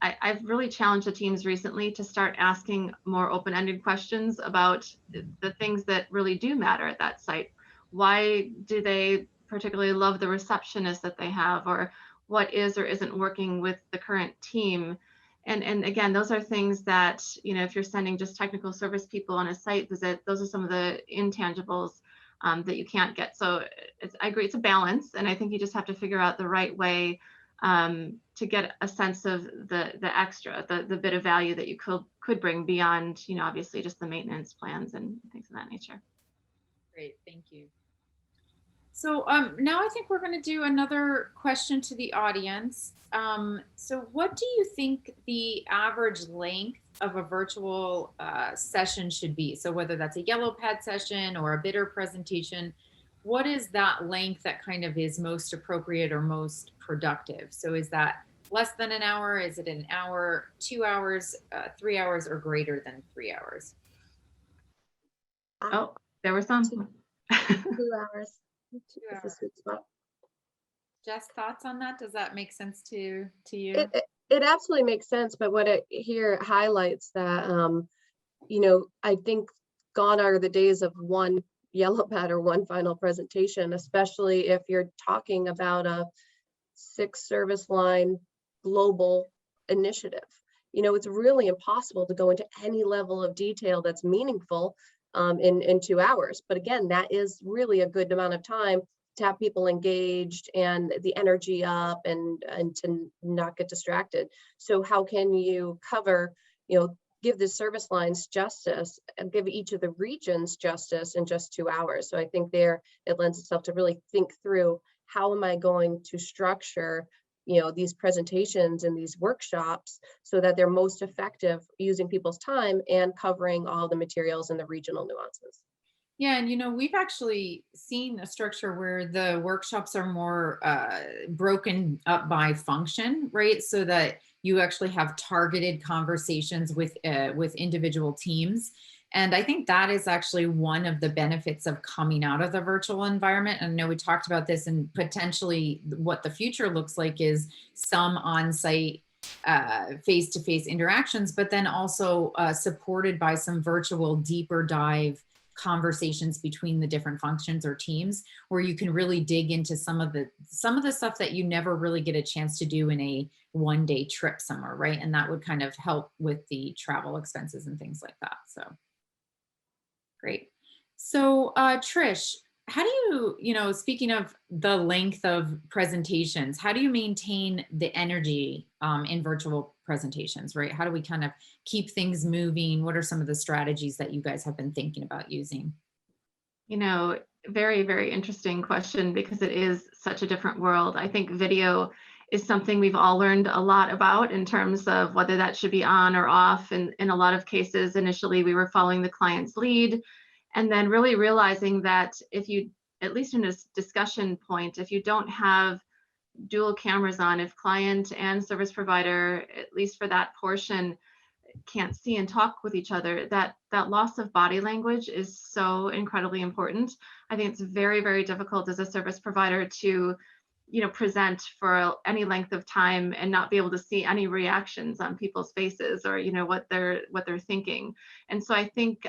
S3: I've really challenged the teams recently to start asking more open-ended questions about the things that really do matter at that site. Why do they particularly love the receptionist that they have, or what is or isn't working with the current team? And again, those are things that, you know, if you're sending just technical service people on a site visit, those are some of the intangibles that you can't get. So I agree, it's a balance, and I think you just have to figure out the right way to get a sense of the extra, the bit of value that you could bring beyond, you know, obviously just the maintenance plans and things of that nature.
S2: Great, thank you. So now I think we're going to do another question to the audience. So what do you think the average length of a virtual session should be? So whether that's a yellow pad session or a bidder presentation, what is that length that kind of is most appropriate or most productive? So is that less than an hour? Is it an hour, 2 hours, 3 hours, or greater than 3 hours?
S3: Oh, there were some.
S5: 2 hours.
S2: 2 hours.
S5: Is a sweet spot.
S2: Jess, thoughts on that? Does that make sense to you?
S5: It absolutely makes sense, but what it here highlights that, you know, I think gone are the days of one yellow pad or one final presentation, especially if you're talking about a 6 service line global initiative. You know, it's really impossible to go into any level of detail that's meaningful in 2 hours. But again, that is really a good amount of time to have people engaged and the energy up and to not get distracted. So how can you cover, you know, give the service lines justice and give each of the regions justice in just 2 hours? So I think there it lends itself to really think through, how am I going to structure, you know, these presentations and these workshops so that they're most effective using people's time and covering all the materials and the regional nuances.
S2: Yeah, and we've actually seen a structure where the workshops are more broken up by function, right? So that you actually have targeted conversations with individual teams. And I think that is actually one of the benefits of coming out of the virtual environment. And I know we talked about this, and potentially what the future looks like is some on-site face-to-face interactions, but then also supported by some virtual deeper dive conversations between the different functions or teams, where you can really dig into some of the stuff that you never really get a chance to do in a one-day trip somewhere, right? And that would kind of help with the travel expenses and things like that. So great. So Trish, how do you, speaking of the length of presentations, how do you maintain the energy in virtual presentations, right? How do we kind of keep things moving? What are some of the strategies that you guys have been thinking about using?
S3: Very, very interesting question, because it is such a different world. I think video is something we've all learned a lot about in terms of whether that should be on or off. And in a lot of cases, initially we were following the client's lead, and then really realizing that if you, at least in a discussion point, if you don't have dual cameras on, if client and service provider, at least for that portion, can't see and talk with each other, that loss of body language is so incredibly important. I think it's very, very difficult as a service provider to present for any length of time and not be able to see any reactions on people's faces, or what they're thinking. And so I think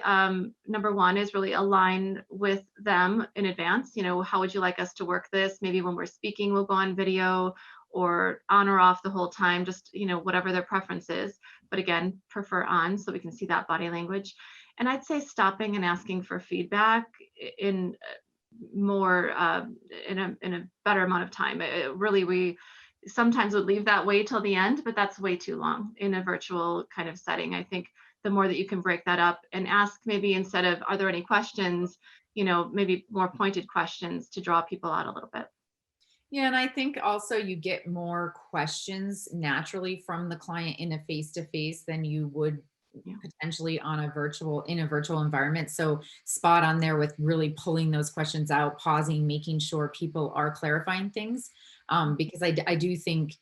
S3: number one is really align with them in advance. How would you like us to work this? Maybe when we're speaking, we'll go on video, or on or off the whole time, just whatever their preference is. But again, prefer on, so we can see that body language. And I'd say stopping and asking for feedback in more in a better amount of time. Really, we sometimes would leave that way till the end, but that's way too long in a virtual kind of setting. I think the more that you can break that up and ask, maybe instead of are there any questions, maybe more pointed questions to draw people out a little bit.
S2: Yeah, and I think also you get more questions naturally from the client in a face-to-face than you would potentially in a virtual environment. So spot on there with really pulling those questions out, pausing, making sure people are clarifying things, because I do think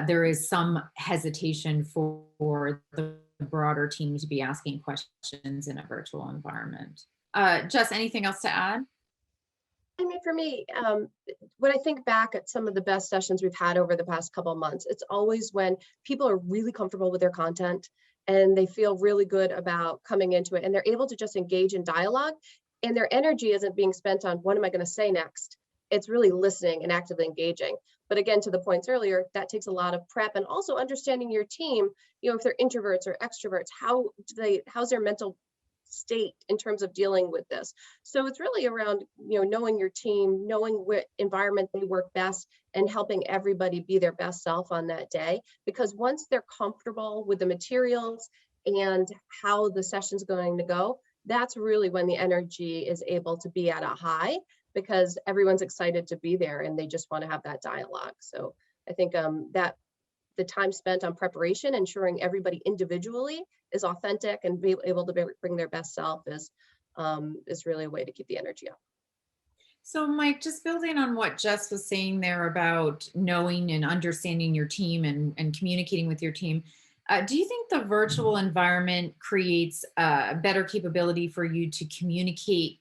S2: there is some hesitation for the broader team to be asking questions in a virtual environment. Jess, anything else to add?
S5: I mean, for me, when I think back at some of the best sessions we've had over the past couple of months, it's always when people are really comfortable with their content and they feel really good about coming into it, and they're able to just engage in dialogue, and their energy isn't being spent on what am I going to say next. It's really listening and actively engaging. But again, to the points earlier, that takes a lot of prep, and also understanding your team, if they're introverts or extroverts, how's their mental state in terms of dealing with this. So it's really around knowing your team, knowing what environment they work best, and helping everybody be their best self on that day. Because once they're comfortable with the materials and how the session's going to go, that's really when the energy is able to be at a high, because everyone's excited to be there and they just want to have that dialogue. So I think that the time spent on preparation, ensuring everybody individually is authentic and be able to bring their best self is really a way to keep the energy up.
S2: So Mike, just building on what Jess was saying there about knowing and understanding your team and communicating with your team, do you think the virtual environment creates a better capability for you to communicate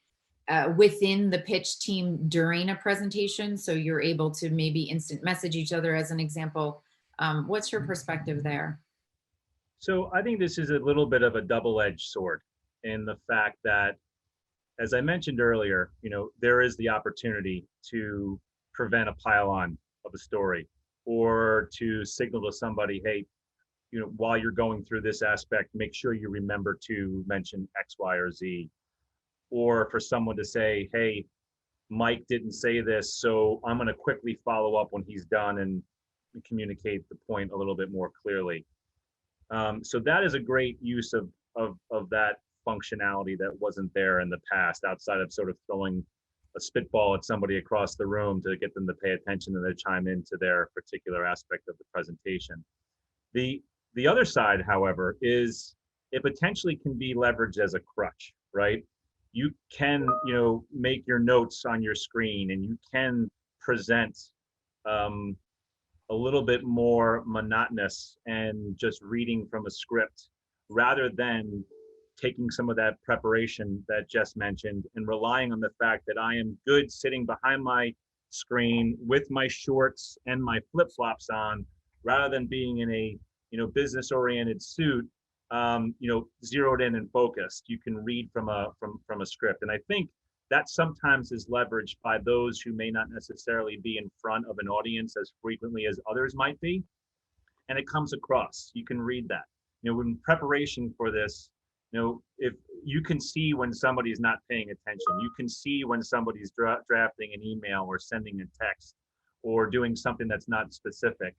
S2: within the pitch team during a presentation? So you're able to maybe instant message each other, as an example. What's your perspective there?
S4: So I think this is a little bit of a double-edged sword in the fact that, as I mentioned earlier, there is the opportunity to prevent a pile-on of a story, or to signal to somebody, hey, while you're going through this aspect, make sure you remember to mention X, Y, or Z. Or for someone to say, hey, Mike didn't say this, so I'm going to quickly follow up when he's done and communicate the point a little bit more clearly. So that is a great use of that functionality that wasn't there in the past, outside of sort of throwing a spitball at somebody across the room to get them to pay attention and to chime into their particular aspect of the presentation. The other side, however, is it potentially can be leveraged as a crutch, right? you can, make your notes on your screen, and you can present a little bit more monotonous and just reading from a script, rather than taking some of that preparation that Jess mentioned and relying on the fact that I am good sitting behind my screen with my shorts and my flip-flops on, rather than being in a business oriented suit, zeroed in and focused. You can read from a script. And I think that sometimes is leveraged by those who may not necessarily be in front of an audience as frequently as others might be. And it comes across. You can read that. In preparation for this, if you can see when somebody's not paying attention, you can see when somebody's drafting an email or sending a text or doing something that's not specific.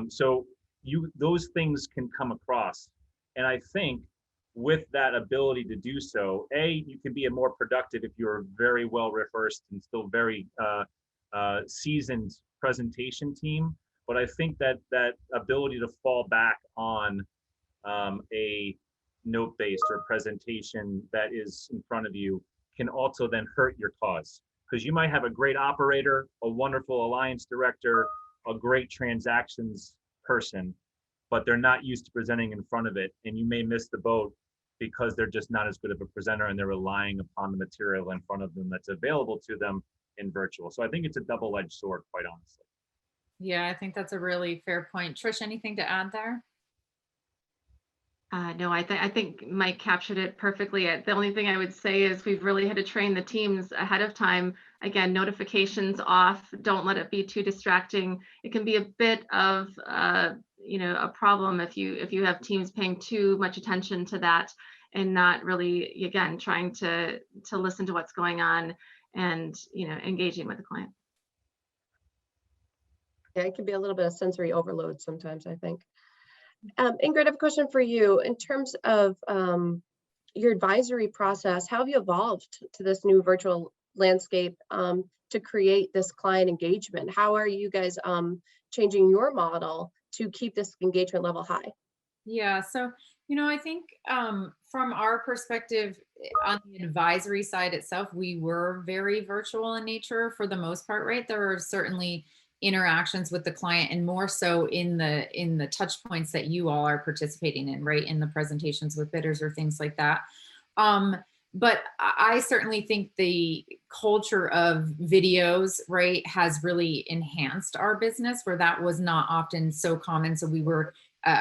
S4: So those things can come across. And I think with that ability to do so, you can be a more productive if you're very well rehearsed and still very seasoned presentation team. But I think that ability to fall back on a note-based or presentation that is in front of you can also then hurt your cause, because you might have a great operator, a wonderful alliance director, a great transactions person, but they're not used to presenting in front of it, and you may miss the boat because they're just not as good of a presenter and they're relying upon the material in front of them that's available to them in virtual. So I think it's a double-edged sword, quite honestly.
S2: Yeah, I think that's a really fair point. Trish, anything to add there?
S3: No, I think Mike captured it perfectly. The only thing I would say is we've really had to train the teams ahead of time. Again, notifications off. Don't let it be too distracting. It can be a bit of a problem if you have teams paying too much attention to that and not really, again, trying to listen to what's going on and engaging with the client.
S5: Yeah, it can be a little bit of sensory overload sometimes, I think. Ingrid, I have a question for you. In terms of your advisory process, how have you evolved to this new virtual landscape to create this client engagement? How are you guys changing your model to keep this engagement level high?
S2: Yeah, so, I think from our perspective on the advisory side itself, we were very virtual in nature for the most part, right? There are certainly interactions with the client, and more so in the touch points that you all are participating in, right? In the presentations with bidders or things like that. But I certainly think the culture of videos, right, has really enhanced our business, where that was not often so common. So we were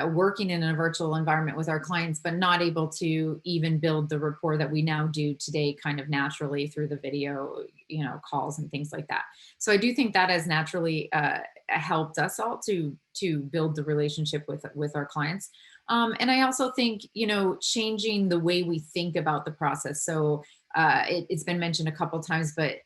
S2: working in a virtual environment with our clients, but not able to even build the rapport that we now do today kind of naturally through the video, calls and things like that. So I do think that has naturally helped us all to build the relationship with our clients. And I also think, changing the way we think about the process. So it's been mentioned a couple of times, but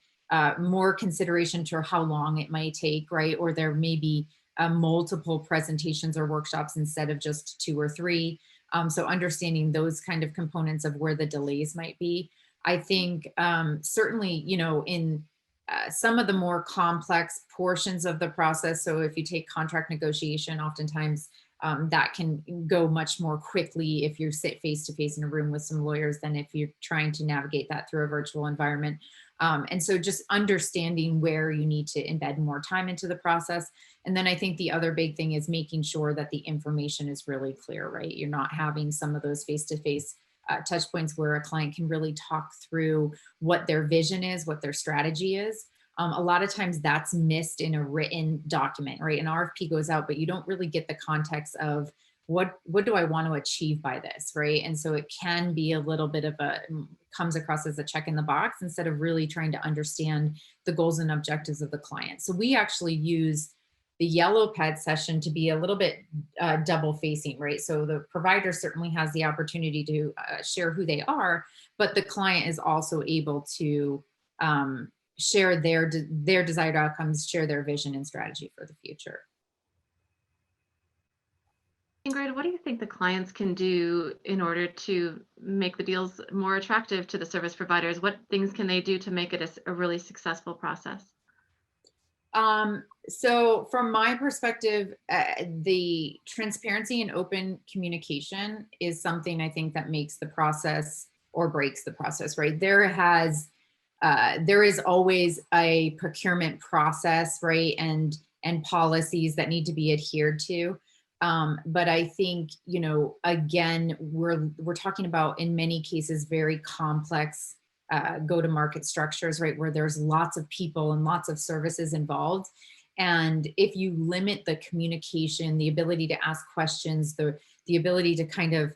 S2: more consideration to how long it might take, right? Or there may be multiple presentations or workshops instead of just 2 or 3. So understanding those kind of components of where the delays might be. I think certainly, in some of the more complex portions of the process. So if you take contract negotiation, oftentimes that can go much more quickly if you sit face to face in a room with some lawyers than if you're trying to navigate that through a virtual environment. And so just understanding where you need to embed more time into the process. And then I think the other big thing is making sure that the information is really clear, right? You're not having some of those face-to-face touch points where a client can really talk through what their vision is, what their strategy is. A lot of times that's missed in a written document, right? An RFP goes out, but you don't really get the context of what do I want to achieve by this, right? And so it can be a little bit of comes across as a check in the box instead of really trying to understand the goals and objectives of the client. So we actually use the yellow pad session to be a little bit double facing, right? So the provider certainly has the opportunity to share who they are, but the client is also able to share their desired outcomes, share their vision and strategy for the future.
S3: Ingrid, what do you think the clients can do in order to make the deals more attractive to the service providers? What things can they do to make it a really successful process?
S2: So from my perspective, the transparency and open communication is something I think that makes the process or breaks the process, right? There is always a procurement process, right? And policies that need to be adhered to. But I think, you know, again, we're talking about, in many cases, very complex go-to-market structures, right? Where there's lots of people and lots of services involved. And if you limit the communication, the ability to ask questions, the ability to kind of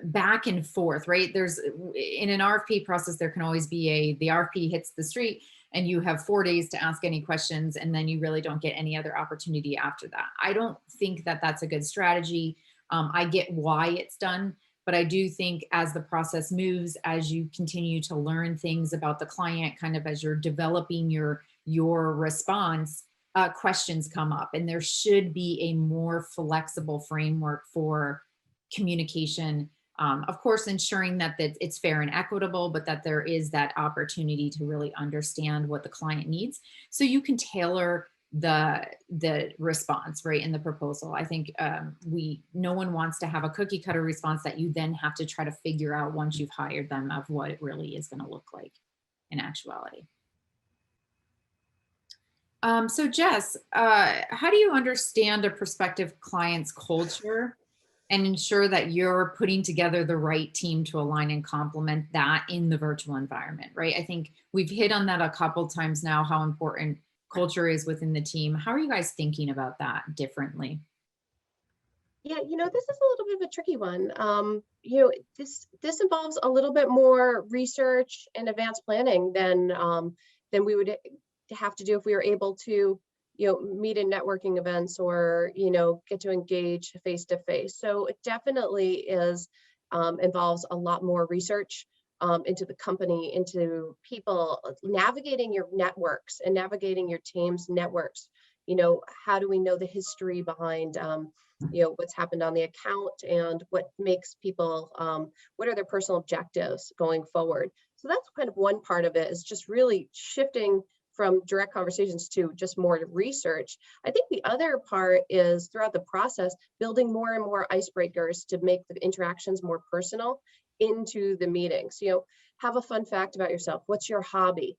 S2: back and forth, right? There's, in an RFP process, there can always be the RFP hits the street and you have 4 days to ask any questions, and then you really don't get any other opportunity after that. I don't think that that's a good strategy. I get why it's done, but I do think as the process moves, as you continue to learn things about the client, kind of as you're developing your response, questions come up, and there should be a more flexible framework for communication. Of course, ensuring that it's fair and equitable, but that there is that opportunity to really understand what the client needs, so you can tailor the response, right, in the proposal. I think no one wants to have a cookie cutter response that you then have to try to figure out once you've hired them of what it really is going to look like in actuality. So Jess, how do you understand a prospective client's culture and ensure that you're putting together the right team to align and complement that in the virtual environment, right? I think we've hit on that a couple times now, how important culture is within the team. How are you guys thinking about that differently?
S5: Yeah, you know, this is a little bit of a tricky one. You know, this involves a little bit more research and advanced planning than we would have to do if we were able to, you know, meet in networking events or, you know, get to engage face to face. So it definitely is involves a lot more research into the company, into people, navigating your networks and navigating your team's networks. You know, how do we know the history behind, you know, what's happened on the account and what makes people, what are their personal objectives going forward? So that's kind of one part of it, is just really shifting from direct conversations to just more research. I think the other part is throughout the process, building more and more icebreakers to make the interactions more personal into the meetings. You know, have a fun fact about yourself. What's your hobby?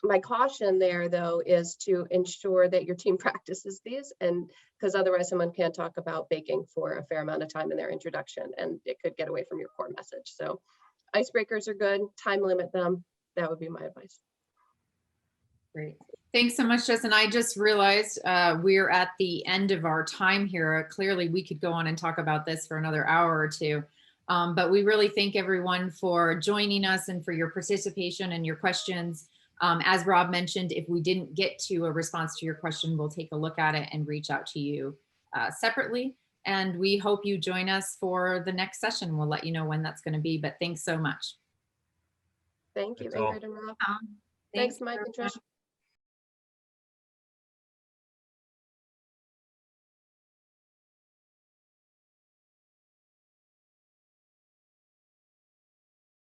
S5: My caution there, though, is to ensure that your team practices these, and because otherwise someone can't talk about baking for a fair amount of time in their introduction, and it could get away from your core message. So icebreakers are good, time limit them. That would be my advice.
S2: Great. Thanks so much, Jess. And I just realized we're at the end of our time here. Clearly, we could go on and talk about this for another hour or two. But we really thank everyone for joining us and for your participation and your questions. As Rob mentioned, if we didn't get to a response to your question, we'll take a look at it and reach out to you separately. And we hope you join us for the next session. We'll let you know when that's going to be, but thanks so much.
S5: Thank you,
S4: That's all.
S5: Ingrid and Rob.
S2: Thanks,
S5: Thanks, Mike and Trish.